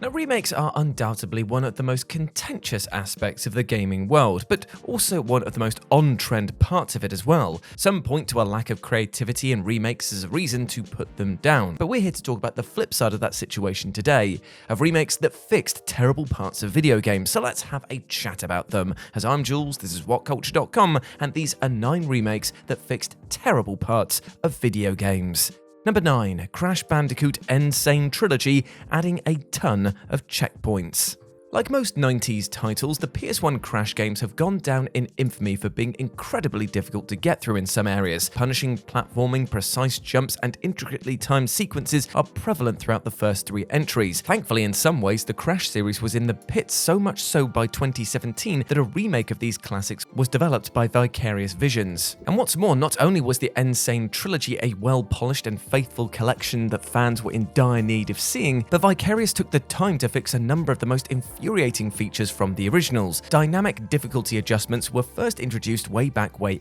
Now, remakes are undoubtedly one of the most contentious aspects of the gaming world, but also one of the most on-trend parts of it as well. Some point to a lack of creativity in remakes as a reason to put them down, but we're here to talk about the flip side of that situation today, of remakes that fixed terrible parts of video games, so let's have a chat about them. As I'm Jules, this is WhatCulture.com, and these are 9 remakes that fixed terrible parts of video games. Number 9. Crash Bandicoot SANE Trilogy, adding a ton of checkpoints. Like most 90s titles, the PS1 Crash games have gone down in infamy for being incredibly difficult to get through in some areas. Punishing platforming, precise jumps, and intricately timed sequences are prevalent throughout the first 3 entries. Thankfully, in some ways, the Crash series was in the pits, so much so by 2017 that a remake of these classics was developed by Vicarious Visions. And what's more, not only was the SANE Trilogy a well-polished and faithful collection that fans were in dire need of seeing, but Vicarious took the time to fix a number of the most infuriating features from the originals. Dynamic difficulty adjustments were first introduced way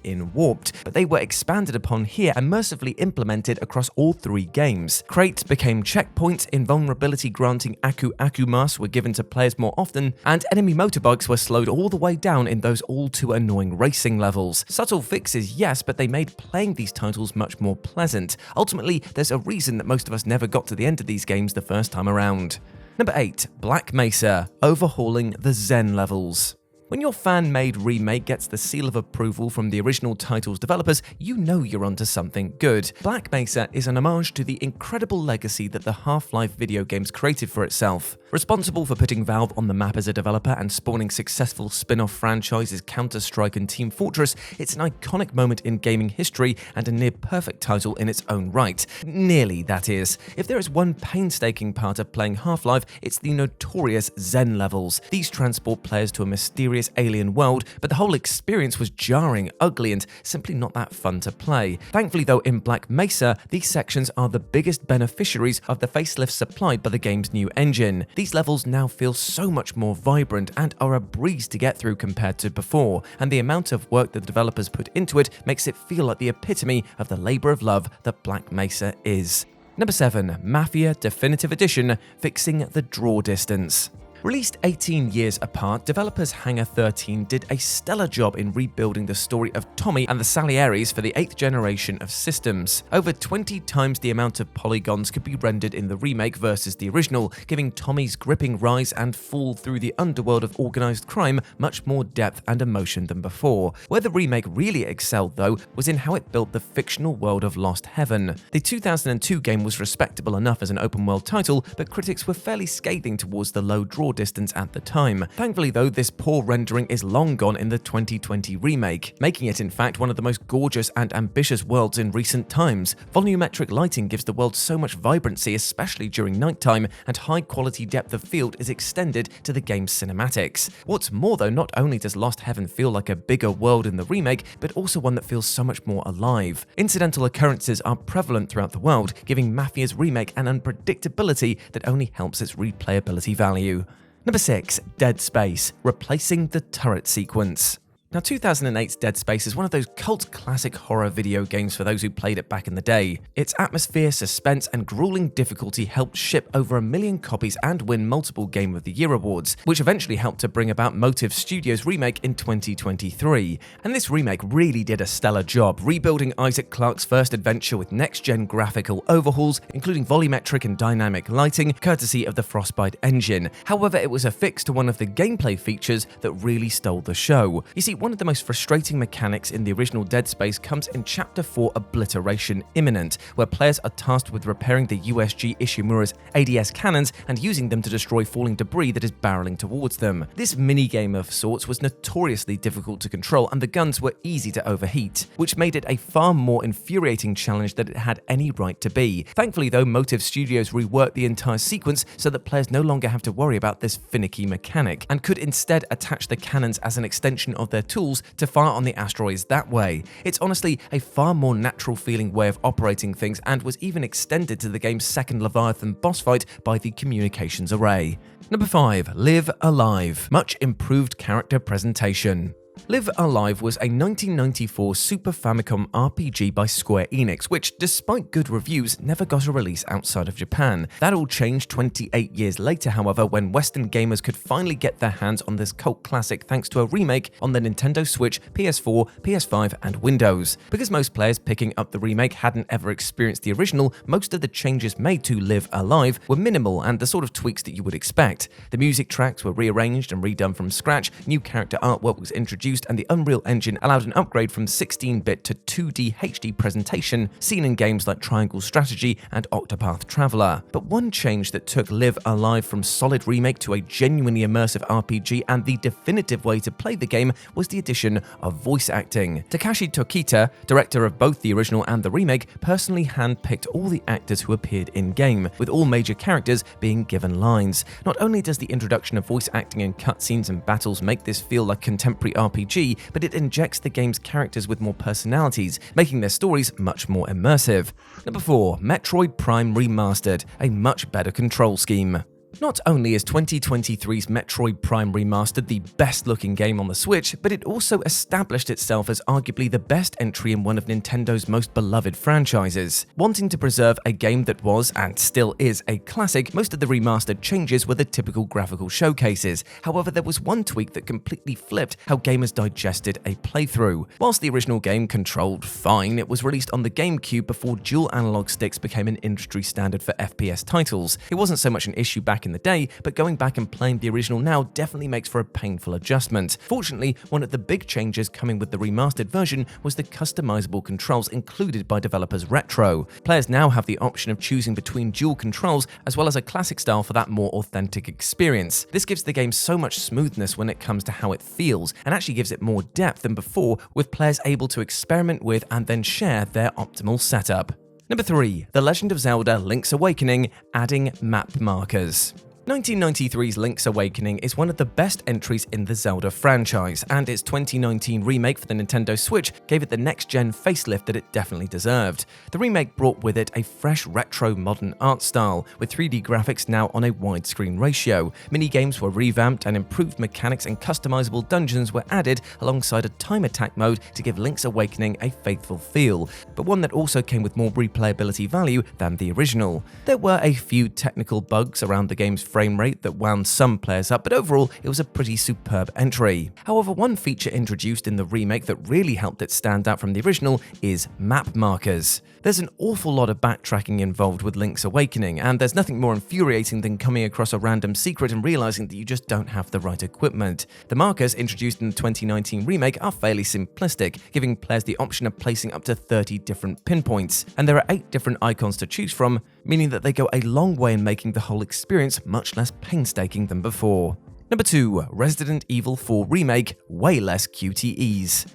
in Warped, but they were expanded upon here and mercifully implemented across all 3 games. Crates became checkpoints, invulnerability granting Aku masks were given to players more often, and enemy motorbikes were slowed all the way down in those all too annoying racing levels. Subtle fixes, yes, but they made playing these titles much more pleasant. Ultimately, there's a reason that most of us never got to the end of these games the first time around. Number 8. Black Mesa, overhauling the Zen levels. When your fan-made remake gets the seal of approval from the original title's developers, you know you're onto something good. Black Mesa is an homage to the incredible legacy that the Half-Life video games created for itself. Responsible for putting Valve on the map as a developer and spawning successful spin-off franchises Counter-Strike and Team Fortress, it's an iconic moment in gaming history and a near-perfect title in its own right. Nearly, that is. If there is one painstaking part of playing Half-Life, it's the notorious Zen levels. These transport players to a mysterious alien world, but the whole experience was jarring, ugly, and simply not that fun to play. Thankfully though, in Black Mesa, these sections are the biggest beneficiaries of the facelifts supplied by the game's new engine. These levels now feel so much more vibrant and are a breeze to get through compared to before, and the amount of work the developers put into it makes it feel like the epitome of the labor of love that Black Mesa is. Number 7. MAFIA Definitive Edition, fixing the draw distance. Released 18 years apart, developers Hangar 13 did a stellar job in rebuilding the story of Tommy and the Salieri's for the 8th generation of systems. Over 20 times the amount of polygons could be rendered in the remake versus the original, giving Tommy's gripping rise and fall through the underworld of organized crime much more depth and emotion than before. Where the remake really excelled, though, was in how it built the fictional world of Lost Heaven. The 2002 game was respectable enough as an open-world title, but critics were fairly scathing towards the low draw distance at the time. Thankfully though, this poor rendering is long gone in the 2020 remake, making it in fact one of the most gorgeous and ambitious worlds in recent times. Volumetric lighting gives the world so much vibrancy, especially during nighttime, and high quality depth of field is extended to the game's cinematics. What's more though, not only does Lost Heaven feel like a bigger world in the remake, but also one that feels so much more alive. Incidental occurrences are prevalent throughout the world, giving Mafia's remake an unpredictability that only helps its replayability value. Number 6. Dead Space, replacing the turret sequence. Now, 2008's Dead Space is one of those cult classic horror video games for those who played it back in the day. Its atmosphere, suspense, and grueling difficulty helped ship over 1 million copies and win multiple Game of the Year awards, which eventually helped to bring about Motive Studios' remake in 2023. And this remake really did a stellar job, rebuilding Isaac Clarke's first adventure with next-gen graphical overhauls, including volumetric and dynamic lighting, courtesy of the Frostbite engine. However, it was a fix to one of the gameplay features that really stole the show. You see, one of the most frustrating mechanics in the original Dead Space comes in Chapter 4 Obliteration Imminent, where players are tasked with repairing the USG Ishimura's ADS cannons and using them to destroy falling debris that is barreling towards them. This minigame of sorts was notoriously difficult to control, and the guns were easy to overheat, which made it a far more infuriating challenge than it had any right to be. Thankfully though, Motive Studios reworked the entire sequence so that players no longer have to worry about this finicky mechanic, and could instead attach the cannons as an extension of their tools to fire on the asteroids that way. It's honestly a far more natural feeling way of operating things, and was even extended to the game's second Leviathan boss fight by the communications array. Number 5. Live Alive, much improved character presentation. Live Alive was a 1994 Super Famicom RPG by Square Enix, which, despite good reviews, never got a release outside of Japan. That all changed 28 years later, however, when Western gamers could finally get their hands on this cult classic thanks to a remake on the Nintendo Switch, PS4, PS5, and Windows. Because most players picking up the remake hadn't ever experienced the original, most of the changes made to Live Alive were minimal and the sort of tweaks that you would expect. The music tracks were rearranged and redone from scratch, new character artwork was introduced, and the Unreal Engine allowed an upgrade from 16-bit to 2D HD presentation, seen in games like Triangle Strategy and Octopath Traveler. But one change that took Live Alive from solid remake to a genuinely immersive RPG and the definitive way to play the game was the addition of voice acting. Takashi Tokita, director of both the original and the remake, personally handpicked all the actors who appeared in-game, with all major characters being given lines. Not only does the introduction of voice acting in cutscenes and battles make this feel like contemporary RPG, but it injects the game's characters with more personalities, making their stories much more immersive. Number 4. Metroid Prime Remastered, a much better control scheme. Not only is 2023's Metroid Prime Remastered the best-looking game on the Switch, but it also established itself as arguably the best entry in one of Nintendo's most beloved franchises. Wanting to preserve a game that was, and still is, a classic, most of the remastered changes were the typical graphical showcases. However, there was one tweak that completely flipped how gamers digested a playthrough. Whilst the original game controlled fine, it was released on the GameCube before dual analog sticks became an industry standard for FPS titles. It wasn't so much an issue back in the day, but going back and playing the original now definitely makes for a painful adjustment. Fortunately, one of the big changes coming with the remastered version was the customizable controls included by developers Retro. Players now have the option of choosing between dual controls as well as a classic style for that more authentic experience. This gives the game so much smoothness when it comes to how it feels, and actually gives it more depth than before, with players able to experiment with and then share their optimal setup. Number 3. The Legend of Zelda Link's Awakening, adding map markers. 1993's Link's Awakening is one of the best entries in the Zelda franchise, and its 2019 remake for the Nintendo Switch gave it the next-gen facelift that it definitely deserved. The remake brought with it a fresh retro modern art style, with 3D graphics now on a widescreen ratio. Minigames were revamped and improved mechanics and customizable dungeons were added alongside a time attack mode to give Link's Awakening a faithful feel, but one that also came with more replayability value than the original. There were a few technical bugs around the game's frame rate that wound some players up, but overall it was a pretty superb entry. However, one feature introduced in the remake that really helped it stand out from the original is map markers. There's an awful lot of backtracking involved with Link's Awakening, and there's nothing more infuriating than coming across a random secret and realizing that you just don't have the right equipment. The markers introduced in the 2019 remake are fairly simplistic, giving players the option of placing up to 30 different pinpoints, and there are 8 different icons to choose from, meaning that they go a long way in making the whole experience much less painstaking than before. Number 2. Resident Evil 4 Remake, way less QTEs.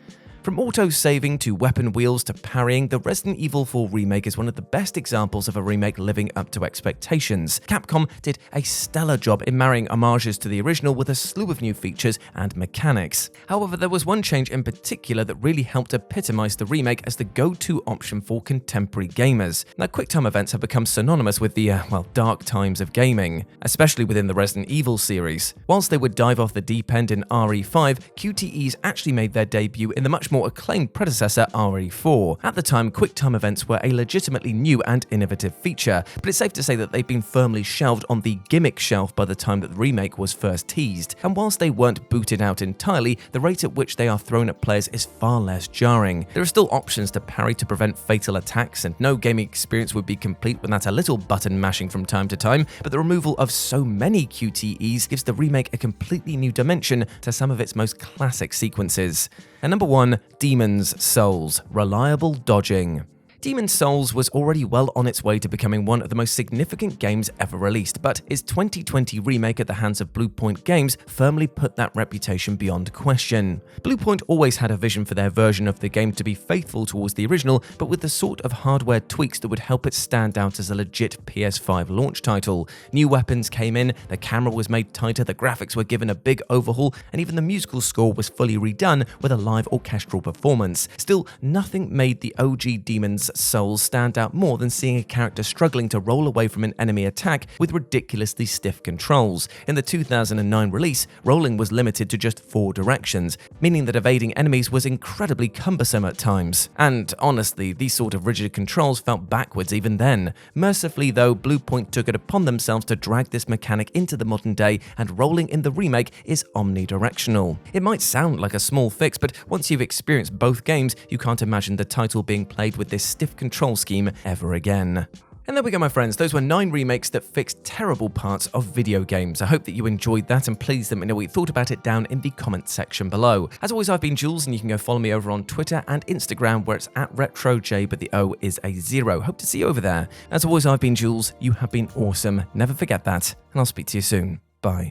From auto-saving to weapon wheels to parrying, the Resident Evil 4 remake is one of the best examples of a remake living up to expectations. Capcom did a stellar job in marrying homages to the original with a slew of new features and mechanics. However, there was one change in particular that really helped epitomize the remake as the go-to option for contemporary gamers. Now, QuickTime events have become synonymous with the, dark times of gaming, especially within the Resident Evil series. Whilst they would dive off the deep end in RE5, QTEs actually made their debut in the much more acclaimed predecessor RE4. At the time, QuickTime events were a legitimately new and innovative feature, but it's safe to say that they've been firmly shelved on the gimmick shelf by the time that the remake was first teased. And whilst they weren't booted out entirely, the rate at which they are thrown at players is far less jarring. There are still options to parry to prevent fatal attacks, and no gaming experience would be complete without a little button mashing from time to time, but the removal of so many QTEs gives the remake a completely new dimension to some of its most classic sequences. And number 1, Demon's Souls, reliable dodging. Demon's Souls was already well on its way to becoming one of the most significant games ever released, but its 2020 remake at the hands of Bluepoint Games firmly put that reputation beyond question. Bluepoint always had a vision for their version of the game to be faithful towards the original, but with the sort of hardware tweaks that would help it stand out as a legit PS5 launch title. New weapons came in, the camera was made tighter, the graphics were given a big overhaul, and even the musical score was fully redone with a live orchestral performance. Still, nothing made the OG Demon's Darth Souls stand out more than seeing a character struggling to roll away from an enemy attack with ridiculously stiff controls. In the 2009 release, rolling was limited to just 4 directions, meaning that evading enemies was incredibly cumbersome at times. And honestly, these sort of rigid controls felt backwards even then. Mercifully though, Bluepoint took it upon themselves to drag this mechanic into the modern day, and rolling in the remake is omnidirectional. It might sound like a small fix, but once you've experienced both games, you can't imagine the title being played with this stiff control scheme ever again. And there we go, my friends. Those were 9 remakes that fixed terrible parts of video games. I hope that you enjoyed that, and please let me know what you thought about it down in the comments section below. As always, I've been Jules, and you can go follow me over on Twitter and Instagram, where it's @RetroJ, but the O is a 0. Hope to see you over there. As always, I've been Jules. You have been awesome. Never forget that, and I'll speak to you soon. Bye.